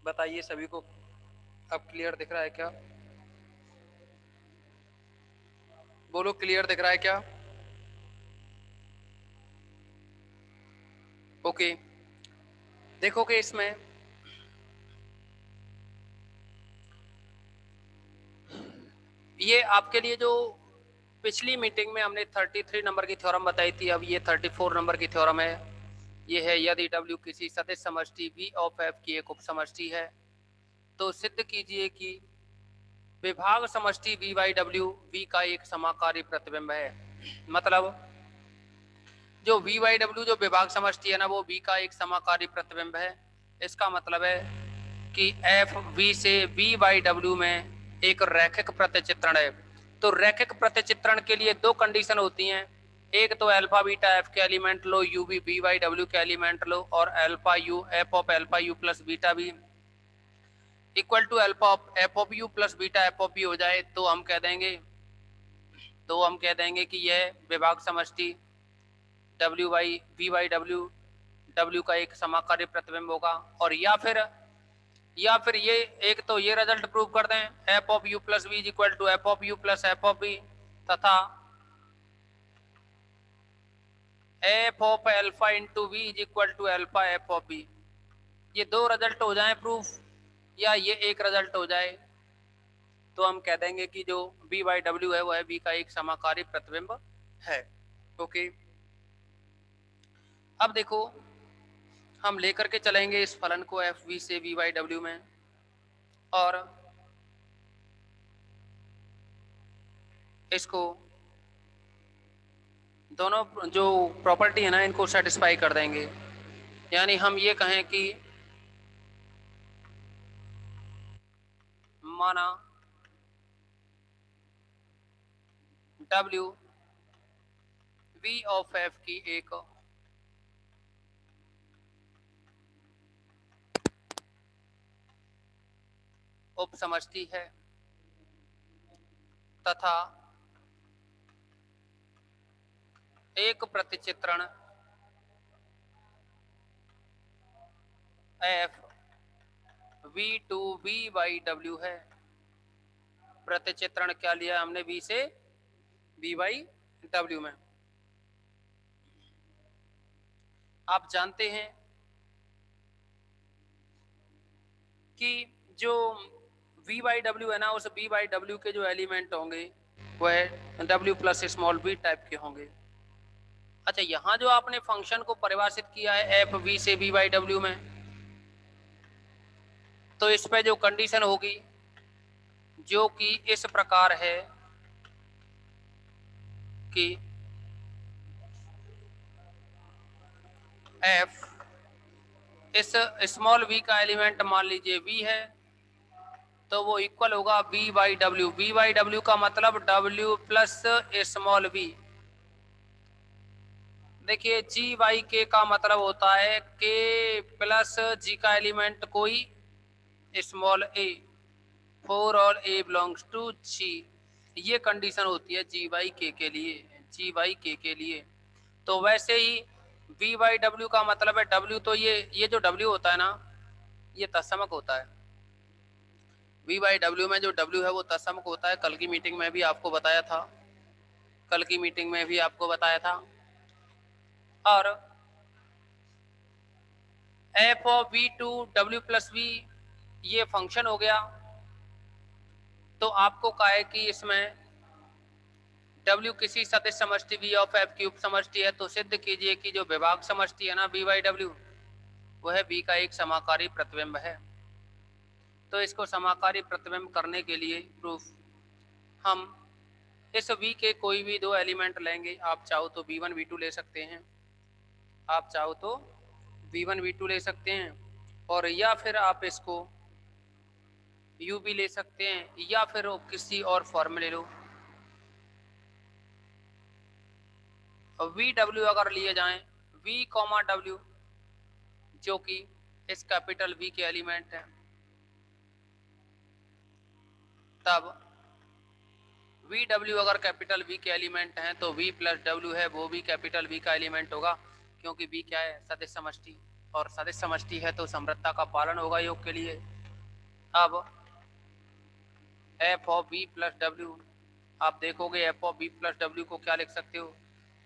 बताइए सभी को अब क्लियर दिख रहा है क्या? बोलो क्लियर दिख रहा है क्या? ओके, देखोगे इसमें ये आपके लिए जो पिछली मीटिंग में हमने 33 नंबर की थ्योरम बताई थी, अब ये 34 नंबर की थ्योरम है। ये है यदि W किसी सदिश समष्टि V ऑफ F की एक उप समष्टि है तो सिद्ध कीजिए कि विभाग समष्टि V बाई W V का एक समाकारी प्रतिबिंब है। मतलब जो V बाई W जो विभाग समष्टि है ना, वो V का एक समाकारी प्रतिबिंब है। इसका मतलब है कि F V से V बाई W में एक रैखिक प्रतिचित्रण है। तो रैखिक प्रतिचित्रण के लिए दो कंडीशन होती हैं, एक तो अल्फा बीटा एफ के एलिमेंट लो, U B B by W के एलिमेंट लो, और alpha U F of alpha U plus beta B equal to alpha F of you plus beta F of B हो जाए तो हम कह देंगे कि यह विभाग समष्टि W by V by W W का एक समाकारी प्रतिबिंब होगा। और या फिर ये एक तो ये रिजल्ट प्रूव कर दें f of you plus b is equal to f of you plus f of b, तथा f of alpha into b is equal to alpha f of b. ये दो रिजल्ट हो जाए प्रूफ, या ये एक रिजल्ट हो जाए, तो हम कह देंगे कि जो बी बाई डब्ल्यू है वह बी का एक समाकारी प्रतिबिंब है। ओके, अब देखो हम लेकर के चलेंगे इस फलन को एफ बी से बी बाई डब्ल्यू में, और इसको दोनों जो प्रॉपर्टी है ना इनको सेटिस्फाई कर देंगे। यानी हम ये कहें कि माना W V ऑफ F की एक उप समष्टि है तथा एक प्रतिचित्रण F V to V by W है। प्रतिचित्रण क्या लिया हमने V से V बाई W में। आप जानते हैं कि जो V बाई डब्ल्यू है ना, उस V बाई डब्ल्यू के जो एलिमेंट होंगे वह W plus small b type के होंगे। अच्छा, यहां जो आपने फंक्शन को परिभाषित किया है एफ V से V बाई डब्ल्यू में, तो इस पे जो कंडीशन होगी जो कि इस प्रकार है कि एफ इस स्मॉल v का एलिमेंट मान लीजिए V है, तो वो इक्वल होगा V by W. V by W का मतलब W प्लस स्मॉल v। देखिए जी वाई के का मतलब होता है K प्लस जी का एलिमेंट कोई small a for all a belongs to G. ये कंडीशन होती है जी वाई के लिए, जी वाई के लिए। तो वैसे ही V बाई डब्ल्यू का मतलब है W, तो ये जो W होता है ना, ये तत्समक होता है। V बाई डब्ल्यू में जो W है वो तत्समक होता है। कल की मीटिंग में भी आपको बताया था, कल की मीटिंग में भी आपको बताया था। और F of V to W plus V ये फंक्शन हो गया। तो आपको कहा है कि इसमें W किसी सदिश समष्टि V ऑफ F की उप समष्टि है, तो सिद्ध कीजिए कि जो विभाग समष्टि है ना B बाई डब्ल्यू, वह B का एक समाकारी प्रतिबिंब है। तो इसको समाकारी प्रतिबिंब करने के लिए प्रूफ हम इस V के कोई भी दो एलिमेंट लेंगे। आप चाहो तो V1 V2 ले सकते हैं, आप चाहो तो V1 V2 ले सकते हैं, और या फिर आप इसको U भी ले सकते हैं, या फिर किसी और फॉर्म ले लो। वी डब्ल्यू अगर लिए जाएं V कॉमा डब्ल्यू जो कि इस कैपिटल V के एलिमेंट है, तब वी डब्ल्यू अगर कैपिटल V के एलिमेंट हैं तो V प्लस डब्ल्यू है वो भी कैपिटल V का एलिमेंट होगा, क्योंकि V क्या है, सदिश समष्टि। और सदिश समष्टि है तो समृद्धता का पालन होगा योग के लिए। अब F of B plus W, आप देखोगे F of B plus W को क्या लिख सकते हो,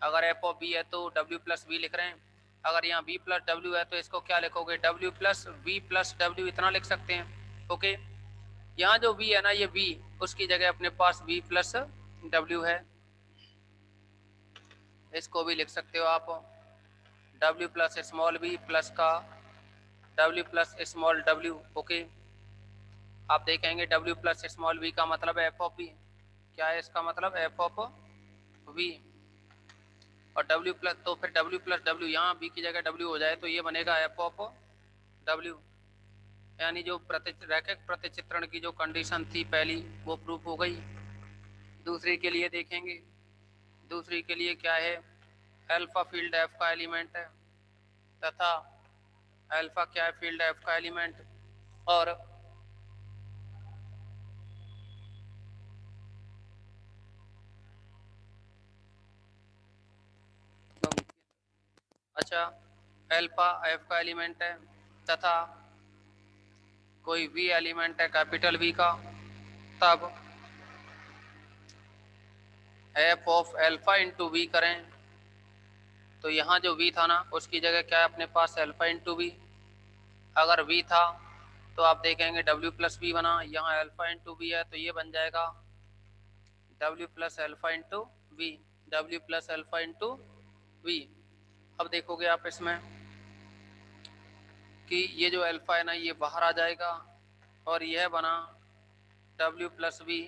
अगर एफ ऑफ बी है तो डब्ल्यू प्लस बी लिख रहे हैं, अगर यहाँ बी प्लस डब्ल्यू है तो इसको क्या लिखोगे, W plus B plus W, इतना लिख सकते हैं। ओके, यहाँ जो बी है ना, ये बी, उसकी जगह अपने पास बी प्लस डब्ल्यू है, इसको भी लिख सकते हो आप W plus small b plus का W plus small W. Okay, आप देखेंगे डब्ल्यू प्लस स्मॉल बी का मतलब एफ ऑफ बी, क्या है इसका मतलब, एफ ऑफ वी, और डब्ल्यू प्लस, तो फिर डब्ल्यू प्लस डब्ल्यू, यहाँ बी की जगह डब्ल्यू हो जाए तो ये बनेगा एफ ऑफ डब्ल्यू, यानी जो रैखिक प्रतिचित्रण की जो कंडीशन थी पहली वो प्रूफ हो गई। दूसरी के लिए देखेंगे, दूसरी के लिए क्या है, अल्फा फील्ड एफ का एलिमेंट है तथा अल्फा क्या है, फील्ड एफ का एलिमेंट, और अच्छा अल्फा एफ का एलिमेंट है तथा कोई वी एलिमेंट है कैपिटल वी का, तब F of alpha into V करें तो यहाँ जो वी था ना उसकी जगह क्या है अपने पास, अल्फा इंटू वी, अगर वी था तो आप देखेंगे डब्ल्यू प्लस वी बना, यहाँ अल्फा इंटू वी है तो ये बन जाएगा W plus alpha into V, W plus alpha into V. अब देखोगे आप इसमें कि ये जो अल्फा है ना ये बाहर आ जाएगा और यह बना डब्ल्यू प्लस वी,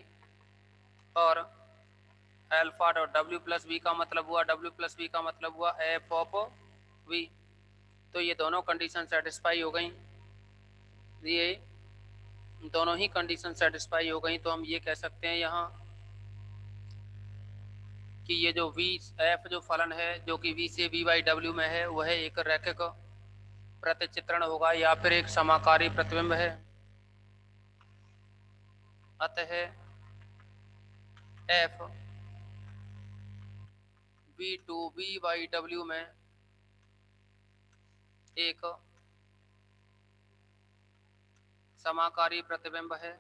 और अल्फा और डब्ल्यू प्लस वी का मतलब हुआ, डब्ल्यू प्लस वी का मतलब हुआ एफ ऑफ वी, तो ये दोनों कंडीशन सेटिस्फाई हो गई, ये दोनों ही कंडीशन सेटिस्फाई हो गई, तो हम ये कह सकते हैं यहाँ कि ये जो वी एफ जो फलन है जो कि वी से वी बाई डब्ल्यू में है वह एक रैखिक प्रतिचित्रण होगा या फिर एक समाकारी प्रतिबिंब है। अतः F V to V by W में एक समाकारी प्रतिबिंब है।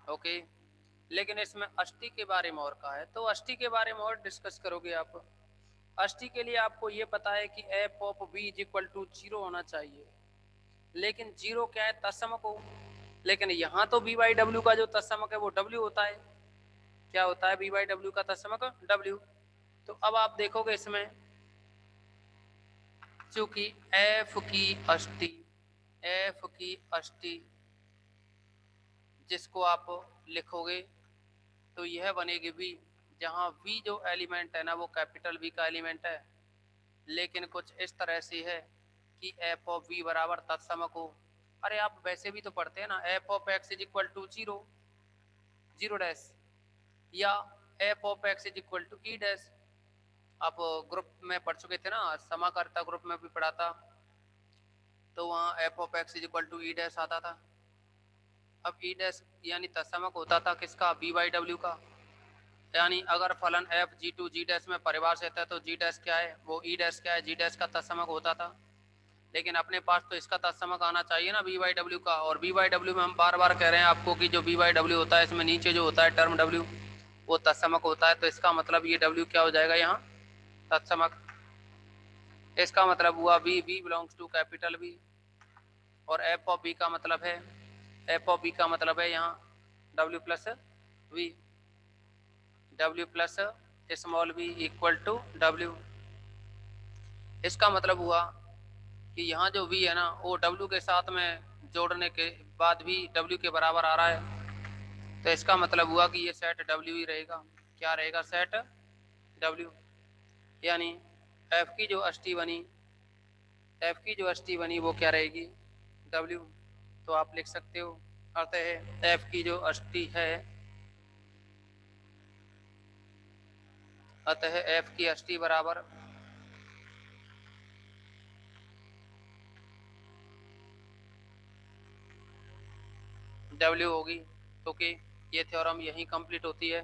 ओके, लेकिन इसमें अष्टी के बारे में और कहा है, तो अष्टी के बारे में और डिस्कस करोगे आप। अष्टी के लिए आपको ये पता है कि F of B is equal to zero होना चाहिए, लेकिन जीरो क्या है, तत्समक हो, लेकिन यहाँ तो बी बाई डब्ल्यू का जो तत्समक है वो डब्ल्यू होता है, क्या होता है बी बाई डब्ल्यू का तत्समक डब्ल्यू। तो अब आप देखोगे इसमें चूंकि एफ की अष्टी जिसको आप लिखोगे तो यह बनेगी वी, जहाँ वी जो एलिमेंट है ना वो कैपिटल वी का एलिमेंट है, लेकिन कुछ इस तरह से है कि एफ ऑफ वी बराबर तत्समक हो। अरे आप वैसे भी तो पढ़ते हैं ना, f of x is equal to zero, zero dash, या f of x is equal to E dash, आप ग्रुप में पढ़ चुके थे ना, समाकर्ता ग्रुप में भी पढ़ा था, तो वहाँ F of x is equal to E dash आता था। अब ई डैश यानी तत्समक होता था किसका, बी बाई डब्ल्यू का, यानी अगर फलन F G to G dash में परिभाषित है तो जी डैश क्या है, वो ई डैश क्या है, जी डैश का तत्समक होता था। लेकिन अपने पास तो इसका तत्समक आना चाहिए ना बी बाई डब्ल्यू का, और बी बाई डब्ल्यू में हम बार बार कह रहे हैं आपको कि जो बी बाई डब्ल्यू होता है इसमें नीचे जो होता है टर्म डब्ल्यू वो तत्समक होता है, तो इसका मतलब ये डब्ल्यू क्या हो जाएगा यहाँ, तत्समक। इसका मतलब हुआ B, B belongs to capital B, और एफ ऑफ बी का मतलब है, एफ ऑफ बी का मतलब है यहाँ W plus V, W plus small B equal to W. इसका मतलब हुआ कि यहाँ जो वी है ना वो डब्ल्यू के साथ में जोड़ने के बाद भी डब्ल्यू के बराबर आ रहा है, तो इसका मतलब हुआ कि ये सेट डब्ल्यू ही रहेगा, क्या रहेगा, सेट डब्ल्यू, यानी एफ की जो अष्टी बनी, एफ की जो अष्टी बनी वो क्या रहेगी, डब्ल्यू। तो आप लिख सकते हो अर्थ है एफ की जो अष्टी है, अतः एफ की अष्टी बराबर W होगी, क्योंकि ये थ्योरम यहीं कंप्लीट होती है।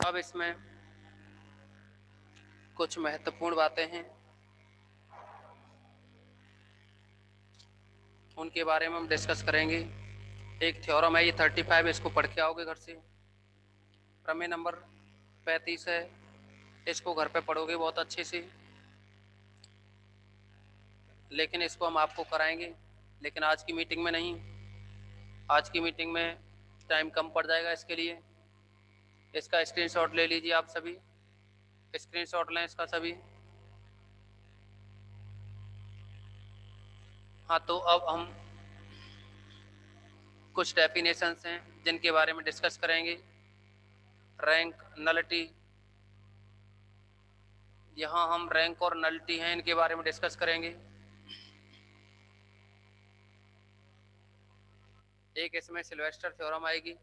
अब इसमें कुछ महत्वपूर्ण बातें हैं, उनके बारे में हम डिस्कस करेंगे। एक थ्योरम है ये 35, इसको पढ़ के आओगे घर से। प्रमेय नंबर 35 है, इसको घर पे पढ़ोगे बहुत अच्छे से, लेकिन इसको हम आपको कराएंगे, लेकिन आज की मीटिंग में नहीं। आज की मीटिंग में टाइम कम पड़ जाएगा इसके लिए। इसका स्क्रीनशॉट ले लीजिए आप सभी, स्क्रीनशॉट लें इसका सभी। हाँ, तो अब हम कुछ डेफिनेशंस हैं जिनके बारे में डिस्कस करेंगे। रैंक, नलिटी, यहाँ हम रैंक और नलिटी हैं इनके बारे में डिस्कस करेंगे। एक इसमें सिल्वेस्टर थ्योरम आएगी,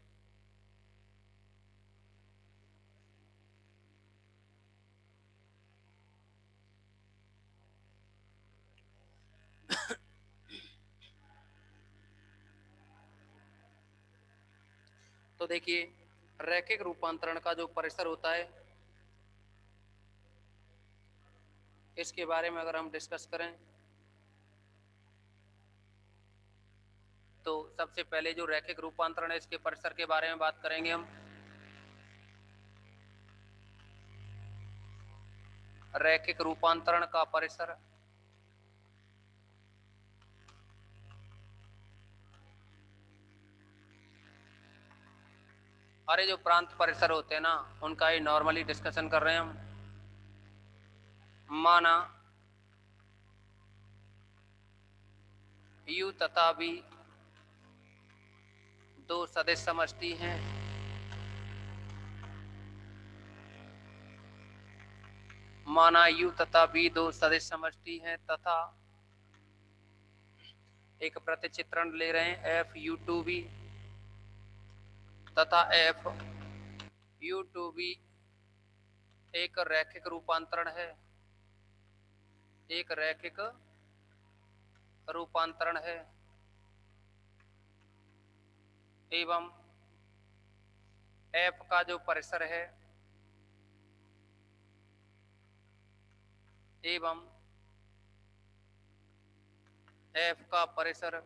तो देखिए रैखिक रूपांतरण का जो परिसर होता है इसके बारे में अगर हम डिस्कस करें तो सबसे पहले जो रैखिक रूपांतरण है इसके परिसर के बारे में बात करेंगे हम। रैखिक रूपांतरण का परिसर, अरे जो प्रांत परिसर होते हैं ना उनका ही नॉर्मली डिस्कशन कर रहे हैं हम। माना U तथा V दो सदिश समष्टि हैं, माना U तथा V दो सदिश समष्टि हैं तथा एक प्रतिचित्रण ले रहे हैं FU2V तथा FU2V एक रैखिक रूपांतरण है, एक रैखिक रूपांतरण है एवं F का जो परिसर है एवं F का परिसर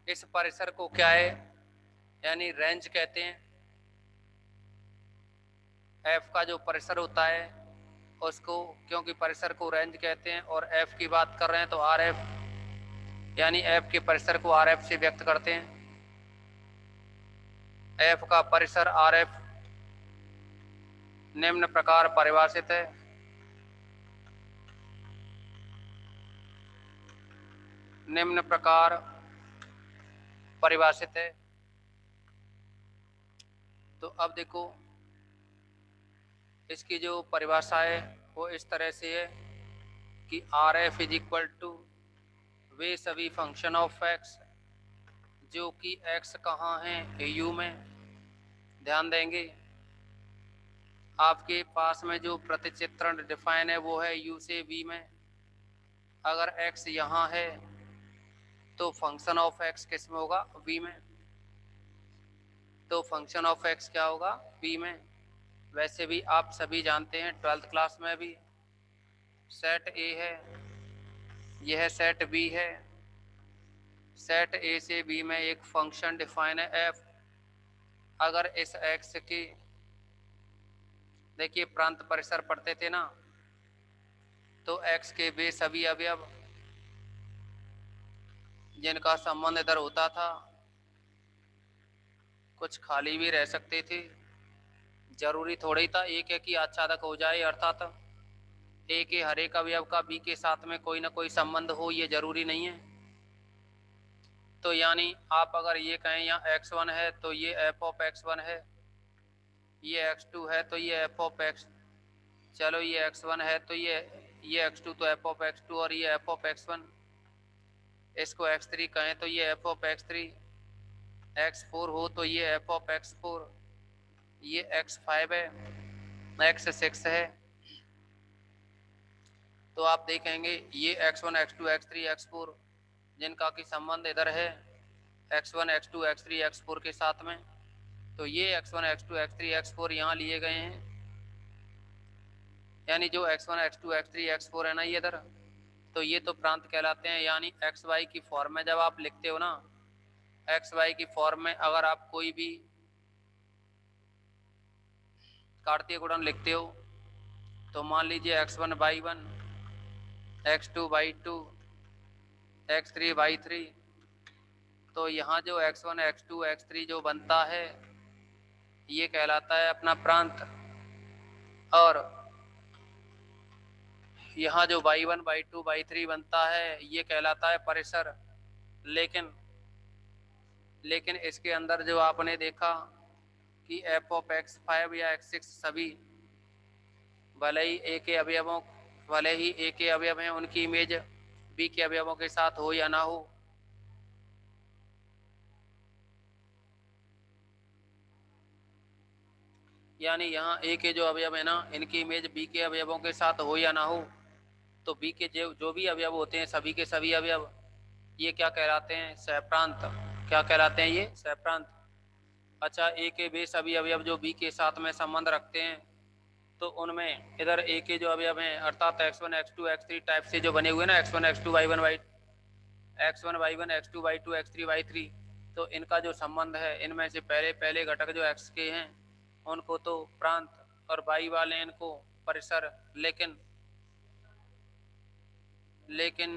इस परिसर को क्या है यानी रेंज कहते हैं। F का जो परिसर होता है उसको, क्योंकि परिसर को रेंज कहते हैं और F की बात कर रहे हैं तो RF यानी F के परिसर को RF से व्यक्त करते हैं। F का परिसर RF निम्न प्रकार परिभाषित है। निम्न प्रकार परिभाषित है। तो अब देखो इसकी जो परिभाषा है वो इस तरह से है कि RF is equal two way सभी फंक्शन ऑफ x जो कि x कहाँ है U में। ध्यान देंगे आपके पास में जो प्रतिचित्रण डिफाइन है वो है U से V में। अगर x यहाँ है तो फंक्शन ऑफ x किस में होगा, V में। तो फंक्शन ऑफ x क्या होगा, V में। वैसे भी आप सभी जानते हैं 12th क्लास में भी सेट A है, यह सेट B है। सेट A से B में एक फंक्शन डिफाइन है f। अगर इस x की देखिए प्रांत परिसर पढ़ते थे ना, तो x के वे सभी अवयव जिनका संबंध इधर होता था कुछ खाली भी रह सकते थे, जरूरी थोड़ी था एक एक ही आच्छादक हो जाए, अर्थात ए के हर एक अवयव का बी के साथ में कोई ना कोई संबंध हो, ये जरूरी नहीं है। तो यानी आप अगर ये कहें यहाँ x1 है तो ये f ऑफ x1 है, ये x2 है तो ये f ऑफ x, चलो ये x1 है तो ये x2 तो f ऑफ x2 और ये f ऑफ x1। इसको x3 कहें तो ये f ऑफ x3, x4 हो तो ये f ऑफ x4, ये x5 है। एक्स 6 है, तो आप देखेंगे ये x1 x2 x3 x4 जिनका कि संबंध इधर है x1 x2 x3 x4 के साथ में, तो ये x1 x2 x3 x4 यहाँ लिए गए हैं, यानी जो x1 x2 x3 x4 है ना ये इधर, तो ये तो प्रांत कहलाते हैं। यानी एक्स वाई की फॉर्म में जब आप लिखते हो ना, एक्स वाई की फॉर्म में अगर आप कोई भी कार्तीय गुणन लिखते हो तो मान लीजिए x1/1 x2/2 x3/3, तो यहाँ जो x1 x2 x3 जो बनता है ये कहलाता है अपना प्रांत, और यहाँ जो y1/2/3 बनता है ये कहलाता है परिसर। लेकिन इसके अंदर जो आपने देखा कि f(x5) या x6 सभी भले ही ए के अवयव हैं, उनकी इमेज बी के अवयवों के साथ हो या ना हो, यानी यहाँ ए के जो अवयव है ना इनकी इमेज बी के अवयवों के साथ हो या ना हो, तो बी के जो भी अवयव होते हैं सभी के सभी अवयव ये क्या कहलाते हैं? सहप्रांत। क्या कहलाते हैं ये? सहप्रांत। अच्छा, ए के वे सभी अवयव जो बी के साथ में संबंध रखते हैं, तो उनमें इधर ए के जो अवयव हैं अर्थात x1 x2 x3 टाइप से जो बने हुए ना x1 x2 y1 x2 y2 x3 y3, तो इनका जो संबंध है इनमें से पहले घटक जो x के हैं उनको तो प्रांत और y वाले इनको परिसर। लेकिन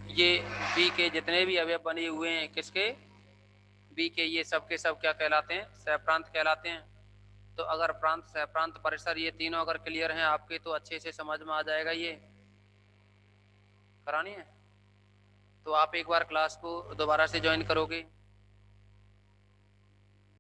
ये बी के जितने भी अवयव बने हुए हैं किसके? बी के, ये सब के सब क्या कहलाते हैं? सहप्रांत कहलाते हैं। तो अगर प्रांत सहप्रांत परिसर ये तीनों अगर क्लियर हैं आपके तो अच्छे से समझ में आ जाएगा। ये करानी है तो आप एक बार क्लास को दोबारा से ज्वाइन करोगे